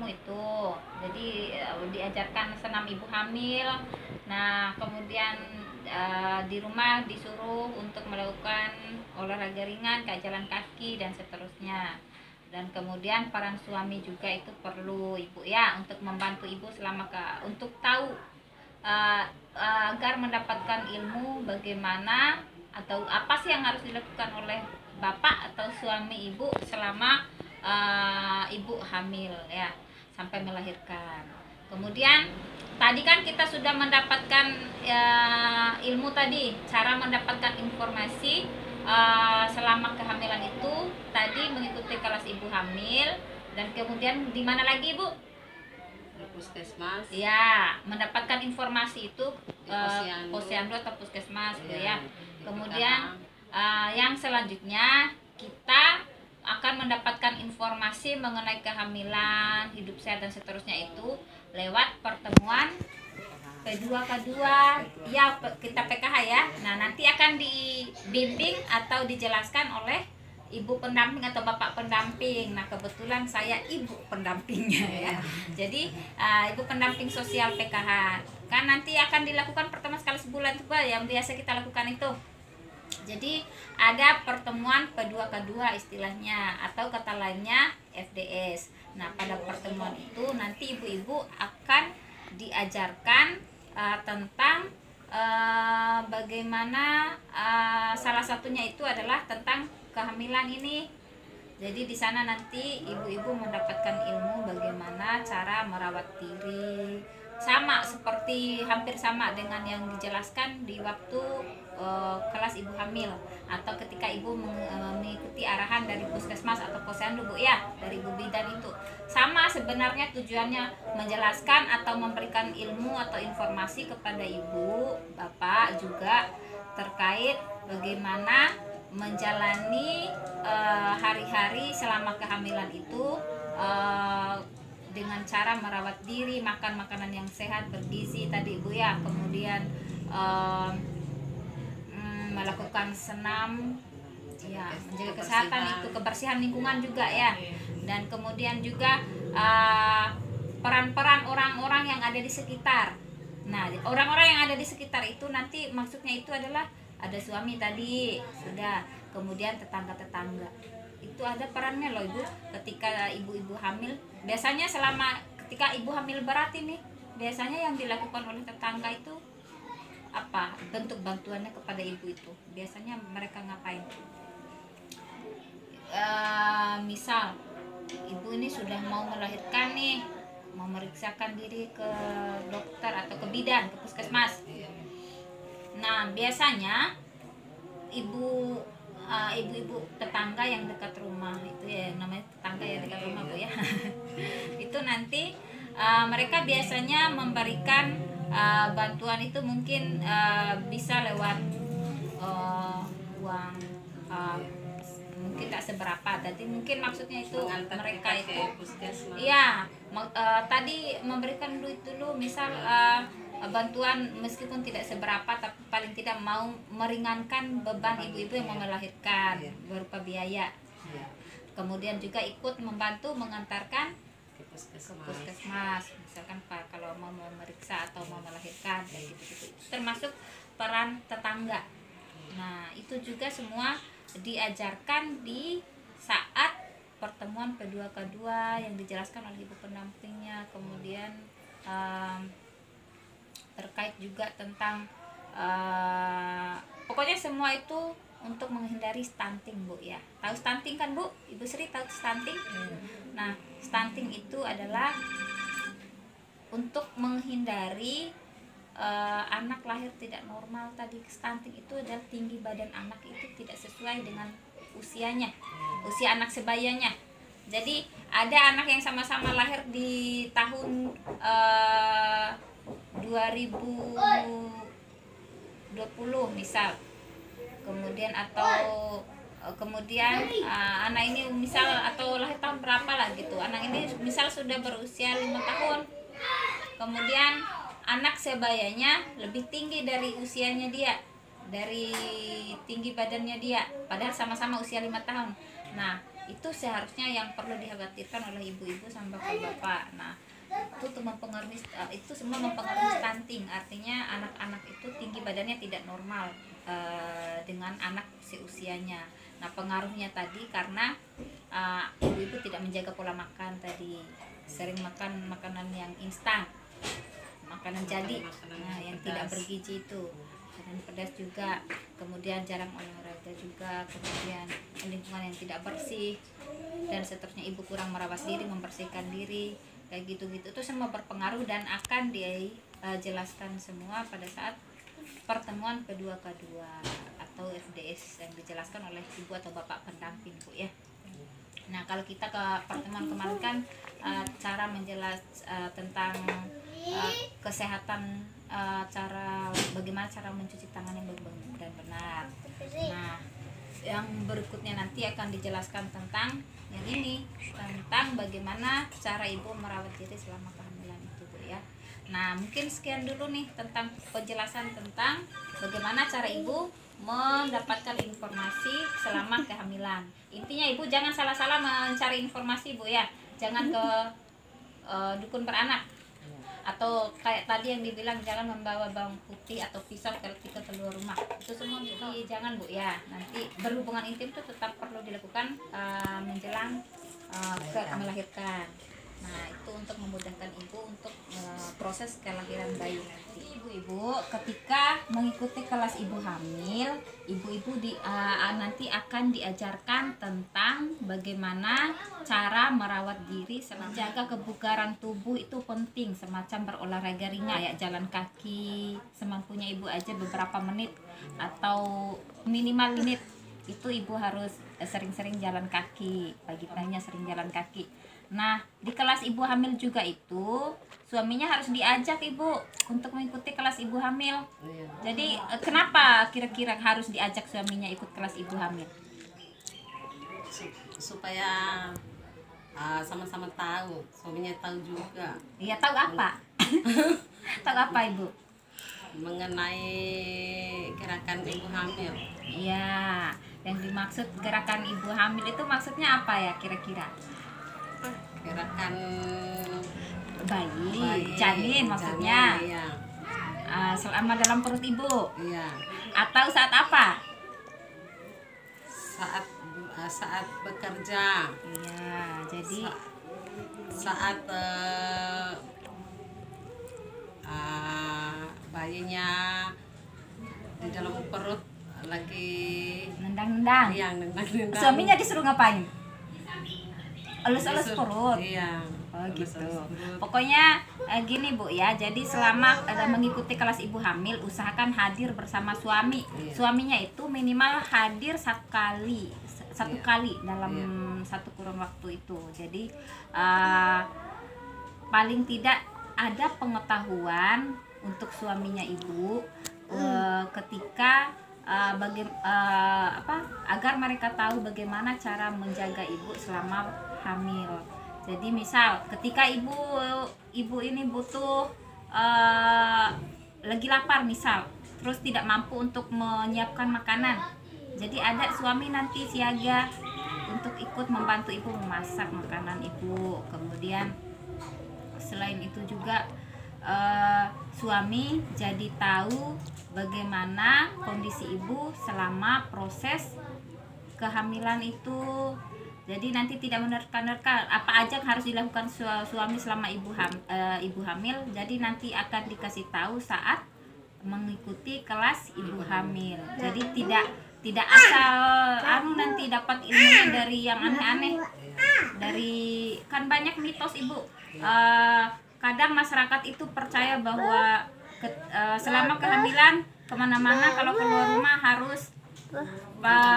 ilmu itu. Jadi diajarkan senam ibu hamil. Nah, kemudian di rumah disuruh untuk melakukan olahraga ringan kayak jalan kaki dan seterusnya. Dan kemudian peran suami juga itu perlu ibu ya, untuk membantu ibu untuk tahu agar mendapatkan ilmu bagaimana atau apa sih yang harus dilakukan oleh bapak atau suami ibu selama ibu hamil ya, sampai melahirkan. Kemudian tadi kan kita sudah mendapatkan ilmu tadi, cara mendapatkan informasi selama kehamilan itu tadi mengikuti kelas ibu hamil. Dan kemudian di mana lagi Bu? Di puskesmas. Ya, mendapatkan informasi itu posyandu atau puskesmas gitu ya. Kemudian yang selanjutnya kita akan mendapatkan informasi mengenai kehamilan, hidup sehat dan seterusnya itu lewat pertemuan P2K2 ya, kita PKH ya. Nah, nanti akan dibimbing atau dijelaskan oleh ibu pendamping atau bapak pendamping. Nah, kebetulan saya ibu pendampingnya ya. Jadi ibu pendamping sosial PKH kan nanti akan dilakukan pertemuan sekali sebulan tuh Pak, yang biasa kita lakukan itu. Jadi ada pertemuan P2K2 istilahnya, atau kata lainnya FDS. Nah, pada pertemuan itu nanti ibu-ibu akan diajarkan tentang bagaimana salah satunya itu adalah tentang kehamilan ini. Jadi di sana nanti ibu-ibu mendapatkan ilmu bagaimana cara merawat diri, hampir sama dengan yang dijelaskan di waktu kelas ibu hamil atau ketika ibu mengikuti arahan dari puskesmas atau posyandu Bu ya, dari ibu bidan itu. Sama sebenarnya tujuannya, menjelaskan atau memberikan ilmu atau informasi kepada ibu, bapak juga terkait bagaimana menjalani hari-hari selama kehamilan itu dengan cara merawat diri, makan makanan yang sehat bergizi tadi Ibu ya, kemudian melakukan senam ya, menjaga kesehatan itu, kebersihan lingkungan juga ya. Dan kemudian juga peran-peran orang-orang yang ada di sekitar. Nah, orang-orang yang ada di sekitar itu nanti maksudnya itu adalah ada suami tadi sudah, kemudian tetangga-tetangga itu ada perannya loh Ibu. Ketika ibu-ibu hamil, biasanya ketika ibu hamil berat ini, biasanya yang dilakukan oleh tetangga itu apa bentuk bantuannya kepada ibu itu? Biasanya mereka ngapain? Misal ibu ini sudah mau melahirkan nih, mau memeriksakan diri ke dokter atau ke bidan, ke puskesmas. Nah, biasanya ibu-ibu tetangga yang dekat rumah itu ya, namanya tetangga yang dekat rumah Bu ya. Itu nanti mereka biasanya memberikan bantuan itu mungkin bisa lewat uang, mungkin tak seberapa. Jadi mungkin maksudnya itu mereka itu iya tadi memberikan duit dulu, misal bantuan meskipun tidak seberapa, tapi paling tidak mau meringankan beban ibu-ibu yang mau melahirkan berupa biaya. Kemudian juga ikut membantu mengantarkan ke puskesmas, misalkan Pak kalau mau memeriksa atau mau melahirkan kayak gitu-gitu. Termasuk peran tetangga. Nah, itu juga semua diajarkan di saat pertemuan P2K2 yang dijelaskan oleh ibu pendampingnya. Kemudian terkait juga tentang pokoknya semua itu untuk menghindari stunting Bu ya. Tahu stunting kan Bu? Ibu Sri tahu stunting? Nah, stunting itu adalah untuk menghindari anak lahir tidak normal tadi. Stunting itu adalah tinggi badan anak itu tidak sesuai dengan usianya, usia anak sebayanya. Jadi ada anak yang sama-sama lahir di tahun 2020 misal, kemudian anak ini misal atau lahir tahun berapa lah gitu, anak ini misal sudah berusia 5 tahun, kemudian anak sebayanya lebih tinggi dari usianya dia, dari tinggi badannya dia, padahal sama-sama usia 5 tahun. Nah, itu seharusnya yang perlu dikhawatirkan oleh ibu-ibu sama bapak-bapak. Nah, itu tuh mempengaruhi, itu semua mempengaruhi stunting, artinya anak-anak itu tinggi badannya tidak normal dengan anak seusianya. Nah, pengaruhnya tadi karena ibu-ibu tidak menjaga pola makan tadi, sering makan makanan yang instan, makanan jadi, nah, yang tidak bergizi itu, dan pedas juga, kemudian jarang olahraga juga, kemudian lingkungan yang tidak bersih, dan seterusnya. Ibu kurang merawat diri, membersihkan diri, kayak gitu-gitu, itu semua berpengaruh dan akan dijelaskan semua pada saat pertemuan P2K2 atau FDS yang dijelaskan oleh ibu atau bapak pendamping, Bu ya. Nah, kalau kita ke pertemuan kemarin kan cara menjelas tentang kesehatan, bagaimana cara mencuci tangan yang baik dan benar. Nah, yang berikutnya nanti akan dijelaskan tentang yang ini, tentang bagaimana cara ibu merawat diri selama kehamilan itu, Bu ya. Nah, mungkin sekian dulu nih tentang penjelasan tentang bagaimana cara ibu mendapatkan informasi selama kehamilan. Intinya ibu jangan salah-salah mencari informasi, Bu ya. Jangan ke dukun beranak, atau kayak tadi yang dibilang jangan membawa bawang putih atau pisau ketika keluar rumah. Itu semua jadi jangan, Bu ya. Nanti berhubungan intim itu tetap perlu dilakukan menjelang melahirkan. Nah, itu untuk memudahkan ibu untuk proses kelahiran bayi nanti. Ibu-ibu ketika mengikuti kelas ibu hamil, ibu-ibu nanti akan diajarkan tentang bagaimana cara merawat diri, menjaga kebugaran tubuh itu penting, semacam berolahraga ringan, kayak jalan kaki semampunya ibu aja beberapa menit atau minimal menit. Itu ibu harus sering-sering jalan kaki, pagi-paginya sering jalan kaki. Nah, di kelas ibu hamil juga itu suaminya harus diajak ibu untuk mengikuti kelas ibu hamil. Jadi kenapa kira-kira harus diajak suaminya ikut kelas ibu hamil? Supaya sama-sama tahu, suaminya tahu juga. Iya, tahu apa? Tahu apa ibu? Mengenai gerakan ibu hamil. Iya, yang dimaksud gerakan ibu hamil itu maksudnya apa ya kira-kira? Gerakan bayi, janin maksudnya. Janin, iya. Selama dalam perut ibu. Iya. Atau saat apa? Saat bekerja. Iya, jadi saat bayinya di dalam perut lagi nendang-nendang. Iya, nendang-nendang. Suaminya disuruh ngapain? Elus-elus perut. Iya. Oh gitu. Pokoknya gini Bu ya. Jadi selama mengikuti kelas ibu hamil, usahakan hadir bersama suami. Iya. Suaminya itu minimal hadir satu kali dalam satu kurun waktu itu. Jadi paling tidak ada pengetahuan untuk suaminya ibu ketika agar mereka tahu bagaimana cara menjaga ibu selama hamil. Jadi misal ketika ibu ini butuh lagi lapar misal, terus tidak mampu untuk menyiapkan makanan, jadi ada suami nanti siaga untuk ikut membantu ibu memasak makanan ibu. Kemudian selain itu juga suami jadi tahu bagaimana kondisi ibu selama proses kehamilan itu. Jadi nanti tidak menerka-nerka apa aja yang harus dilakukan suami selama ibu hamil. Jadi nanti akan dikasih tahu saat mengikuti kelas ibu hamil. Jadi tidak asal nanti dapat ilmunya dari yang aneh-aneh. Dari kan banyak mitos ibu. Kadang masyarakat itu percaya bahwa selama kehamilan kemana-mana kalau keluar rumah harus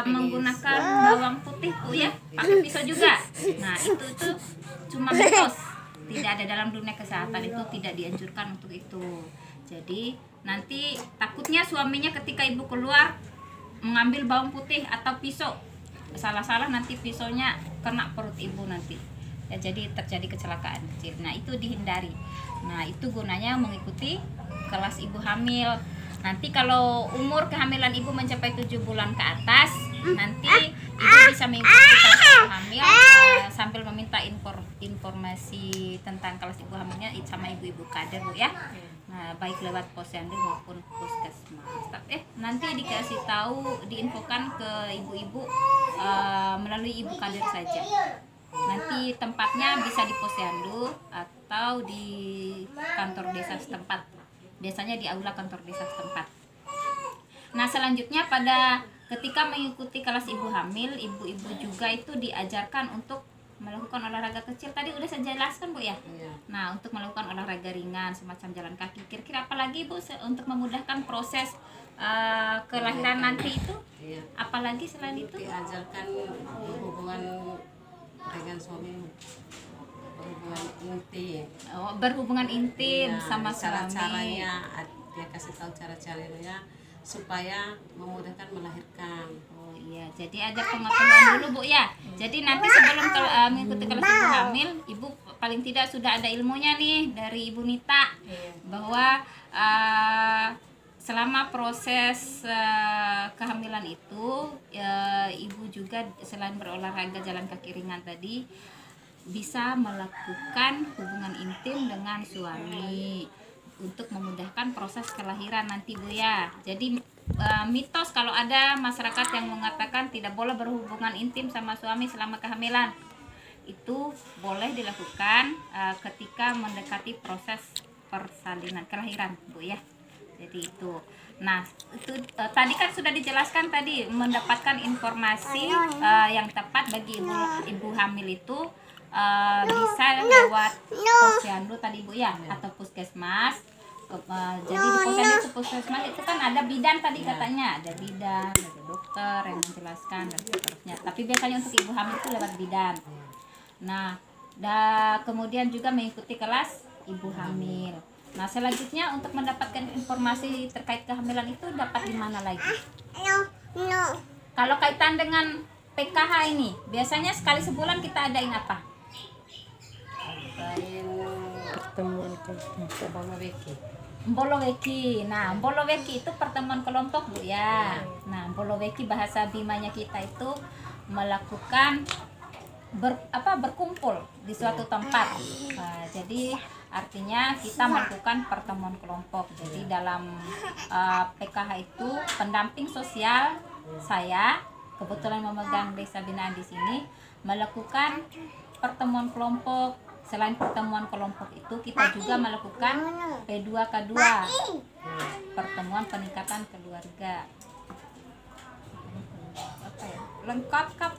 menggunakan bawang putih Bu ya, pakai pisau juga. Nah itu cuma mitos, tidak ada dalam dunia kesehatan, itu tidak dianjurkan untuk itu. Jadi nanti takutnya suaminya ketika ibu keluar mengambil bawang putih atau pisau, salah-salah nanti pisaunya kena perut ibu nanti ya, jadi terjadi kecelakaan kecil. Nah itu dihindari. Nah itu gunanya mengikuti kelas ibu hamil. Nanti kalau umur kehamilan ibu mencapai 7 bulan ke atas, nanti Ibu bisa mengikuti kelas ibu hamil sambil meminta informasi tentang kelas ibu hamilnya sama ibu-ibu kader Bu ya. Nah, baik lewat posyandu maupun puskesmas. Nanti dikasih tahu, diinfokan ke ibu-ibu melalui ibu kader saja. Nanti tempatnya bisa di posyandu atau di kantor desa setempat. Biasanya di aula kantor desa setempat. Nah, selanjutnya pada ketika mengikuti kelas ibu hamil, ibu-ibu juga itu diajarkan untuk melakukan olahraga kecil. Tadi udah saya jelaskan Bu ya. Iya. Nah, untuk melakukan olahraga ringan semacam jalan kaki. Kira-kira apa lagi Bu untuk memudahkan proses kelahiran nanti itu? Iya. Apalagi selain itu? Diajarkan berhubungan dengan suami, berhubungan intim. Oh, berhubungan intim Iya, sama suami. cara-caranya, dia kasih tahu cara-caranya supaya memudahkan melahirkan. Oh iya, jadi ada pengetahuan dulu Bu ya. Jadi nanti sebelum mengikuti kelas ibu hamil, ibu paling tidak sudah ada ilmunya nih dari Ibu Nita bahwa selama proses kehamilan itu ibu juga selain berolahraga jalan kaki ringan tadi bisa melakukan hubungan intim dengan suami untuk memudahkan proses kelahiran nanti Bu ya. Jadi mitos kalau ada masyarakat yang mengatakan tidak boleh berhubungan intim sama suami selama kehamilan, itu boleh dilakukan ketika mendekati proses persalinan kelahiran Bu ya. Jadi itu. Nah, itu tadi kan sudah dijelaskan tadi mendapatkan informasi yang tepat bagi ibu hamil itu bisa lewat posyandu tadi Bu ya, atau puskesmas. Jadi di posyandu itu puskesmas itu kan ada bidan tadi katanya, ada bidan, ada dokter yang menjelaskan dan seterusnya. Tapi biasanya untuk ibu hamil itu lewat bidan. Nah, kemudian juga mengikuti kelas ibu hamil. Nah, selanjutnya untuk mendapatkan informasi terkait kehamilan itu dapat di mana lagi? Kalau kaitan dengan PKH ini, biasanya sekali sebulan kita adain apa? Pertemuan kelompok. Mboloweki. Nah, Mboloweki itu pertemuan kelompok Bu ya. Nah, Mboloweki bahasa Bimanya kita itu melakukan berkumpul di suatu tempat. Nah, jadi artinya kita melakukan pertemuan kelompok. Jadi dalam PKH itu pendamping sosial saya kebetulan memegang desa binaan di sini melakukan pertemuan kelompok. Selain pertemuan kelompok itu kita juga melakukan P2K2, pertemuan peningkatan keluarga. Lengkap kap